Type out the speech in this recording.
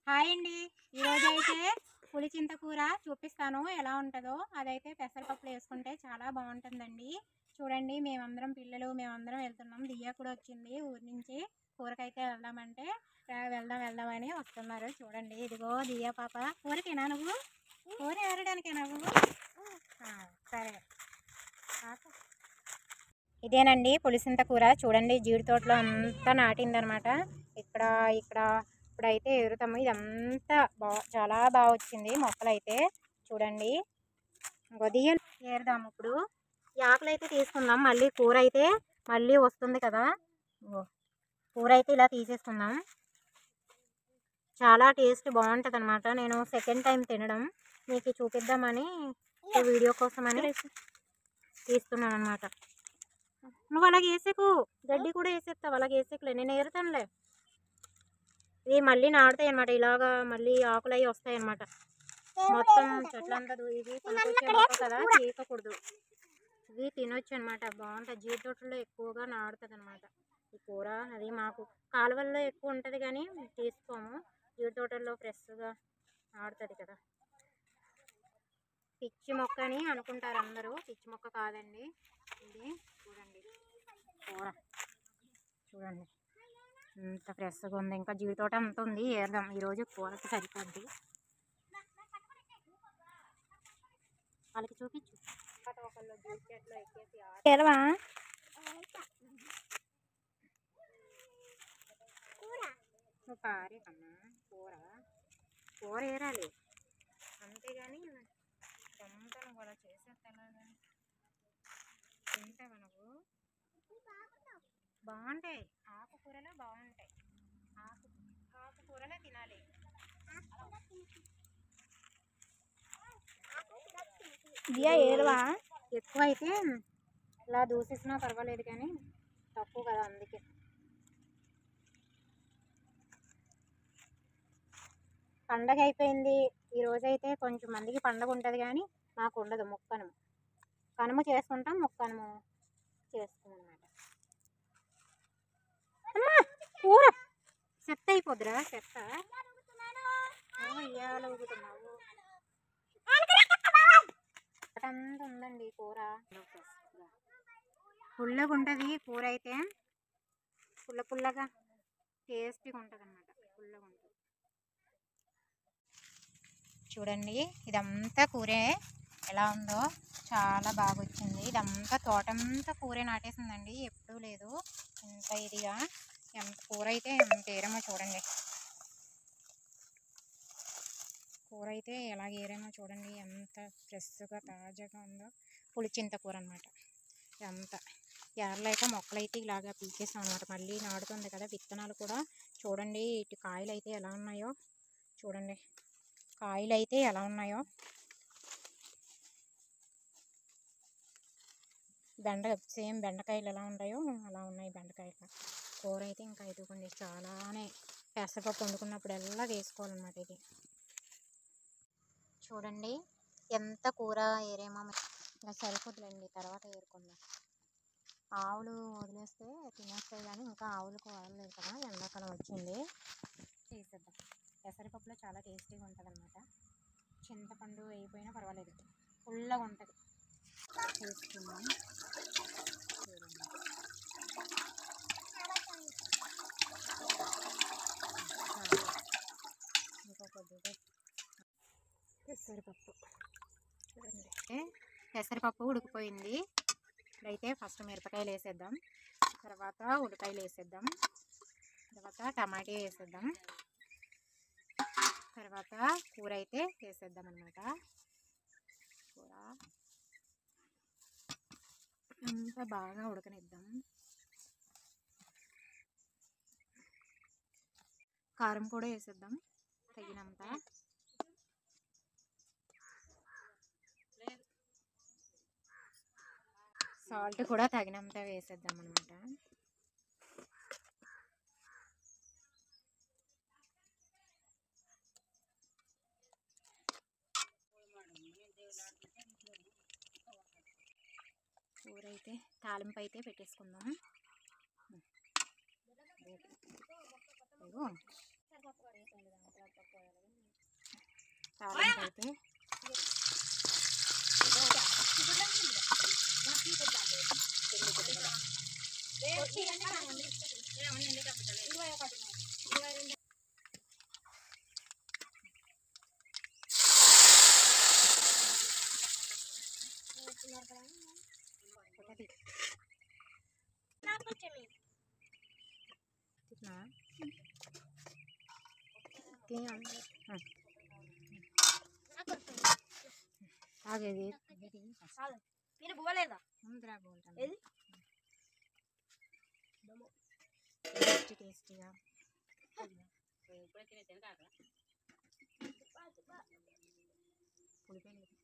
Hi అండి. ఈరోజు అయితే పులిచింత కూర చూపిస్తాను ఎలా ఉంటుందో. అదైతే పెసరపప్పులో వేసుకుంటే చాలా బాగుంటుందండి. చూడండి, మేమందరం వెళ్తున్నాం. దియ్య కూడా వచ్చింది ఊరి నుంచి. కూరకైతే వెళ్దామంటే వెళ్దామని వస్తున్నారు. చూడండి, ఇదిగో దియ్య పాప. కూరకేనా నువ్వు? కూర ఏరడానికేనా నువ్వు? సరే. ఇదేనండి పులిసింత కూర. చూడండి, జీడి తోటలో అంతా నాటిందనమాట. ఇక్కడ ఇక్కడ ఇప్పుడైతే ఎరుతాము. ఇదంతా చాలా బాగా వచ్చింది మొక్కలైతే. చూడండి, గొదియలు ఏరుదాము. ఇప్పుడు ఈ ఆకులు అయితే తీసుకుందాం. మళ్ళీ కూర అయితే మళ్ళీ వస్తుంది కదా. కూర అయితే ఇలా తీసేసుకుందాం. చాలా టేస్ట్ బాగుంటుంది అనమాట. నేను సెకండ్ టైం తినడం మీకు చూపిద్దామని వీడియో కోసమని తీస్తున్నాను అనమాట. నువ్వు అలాగే వేసేకు, గడ్డి కూడా వేసేస్తావు. అలాగే వేసేకులే, నేను ఏరుతానులే. ఇవి మళ్ళీ నాడుతాయి అనమాట. ఇలాగా మళ్ళీ ఆకులు అవి వస్తాయి అనమాట. మొత్తం చెట్లంతా ఇవి పనికొచ్చే మొక్క కదా, చీకకూడదు. ఇవి తినొచ్చు అనమాట. బాగుంటుంది. జీడి తోటల్లో ఎక్కువగా నాడుతుంది అనమాట ఈ కూర. అది మాకు కాలువల్లో ఎక్కువ ఉంటుంది కానీ తీసుకోము. జీడి తోటల్లో ఫ్రెష్గా నాడుతుంది కదా. పిచ్చి మొక్క అని అనుకుంటారు అందరూ. పిచ్చి మొక్క కాదండి ఇది. చూడండి కూర, చూడండి ఇంత ఫ్రెష్గా ఉంది. ఇంకా జీడి తోట అంత ఉంది. ఏరదాం ఈరోజు. కూరకి సరిపోద్ది. వాళ్ళకి చూపించు. ఒకళ్ళు జీడి చెట్లో ఎక్కేసి ఏరవా. నువ్వు పారే కన్నా కూర ఏరాలి. అంతేగాని ఎంత నువ్వు అలా చేసేస్తాలాగా తింటావా నువ్వు? బాగుంటాయి ఆకుకూరలు, బాగుంటాయి. ఆకుకూరలే తినాలి. ఏరువా. ఎక్కువ అయితే ఇలా దూసేసినా పర్వాలేదు కానీ తక్కువ కదా, అందుకే. పండగ అయిపోయింది. ఈరోజైతే కొంచెం మందికి పండగ ఉంటుంది కానీ మాకు ఉండదు. కనుమ చేసుకుంటాం, ముక్కనుము చేసుకున్నాం అన్నమాట. కూర చెత్త అయిపోద్దిరా, చెత్త ఇయ్యాలవుతున్నావు. అంతా ఉందండి కూర. పుల్లగా ఉంటుంది కూర అయితే. పుల్లగా టేస్టీగా ఉంటుంది అన్నమాట. పుల్లగా ఉంటుంది. చూడండి, ఇదంతా కూరే ఎలా ఉందో. చాలా బాగా వచ్చింది. ఇదంతా తోటంతా కూరే నాటేసిందండి. ఎప్పుడూ లేదు ఇంత ఇదిగా. ఎంత కూర అయితే ఎంత ఏరేమో చూడండి. కూర అయితే ఎలాగ ఏరేమో చూడండి. ఎంత ఫ్రెష్గా తాజాగా ఉందో. పులిచింత కూర అనమాట. ఇదంతా ఏర్లేక మొక్కలైతే ఇలాగా పీకేసాం అనమాట. మళ్ళీ నాడుతుంది కదా. విత్తనాలు కూడా చూడండి. ఇటు కాయలు అయితే ఎలా ఉన్నాయో చూడండి. కాయలు అయితే ఎలా ఉన్నాయో. సేమ్ బెండకాయలు ఎలా ఉంటాయో అలా ఉన్నాయి బెండకాయలు. కూర అయితే ఇంకా ఎదుగుండి. చాలానే పెసరపప్పు వండుకున్నప్పుడు ఎలా వేసుకోవాలన్నమాట ఇది. చూడండి ఎంత కూర ఏరేమో. ఇంకా సరిపోతుందండి, తర్వాత ఏరుకుందాం. ఆవులు వదిలేస్తే తినేస్తాయి కానీ ఇంకా ఆవులకు వదలలేదు కదా. ఎండాకాలం వచ్చింది. తీసేద్దాం. పెసరపప్పులో చాలా టేస్టీగా ఉంటుంది అన్నమాట. చింతపండు వేయిపోయినా పర్వాలేదు, పుల్లగా ఉంటుంది. తీసుకుందాం. ఇంకా కొద్దిగా పెసరపప్పు చూడండి. పెసరపప్పు ఉడికిపోయింది. ఇప్పుడైతే ఫస్ట్ మిరపకాయలు వేసేద్దాం. తర్వాత ఉల్లిపాయలు వేసేద్దాం. తర్వాత టమాటా వేసేద్దాం. తర్వాత కూర అయితే వేసేద్దాం అన్నమాట. కూర అంతా బాగా ఉడకనిద్దాం. కారం కూడా వేసేద్దాం తగినంత. సాల్ట్ కూడా తగినంత వేసేద్దాం అన్నమాట. కూర అయితే తాలింపు అయితే పెట్టేసుకుందాం. తాలింపు అయితే ఆగేది టేస్టీగా పులిపోయి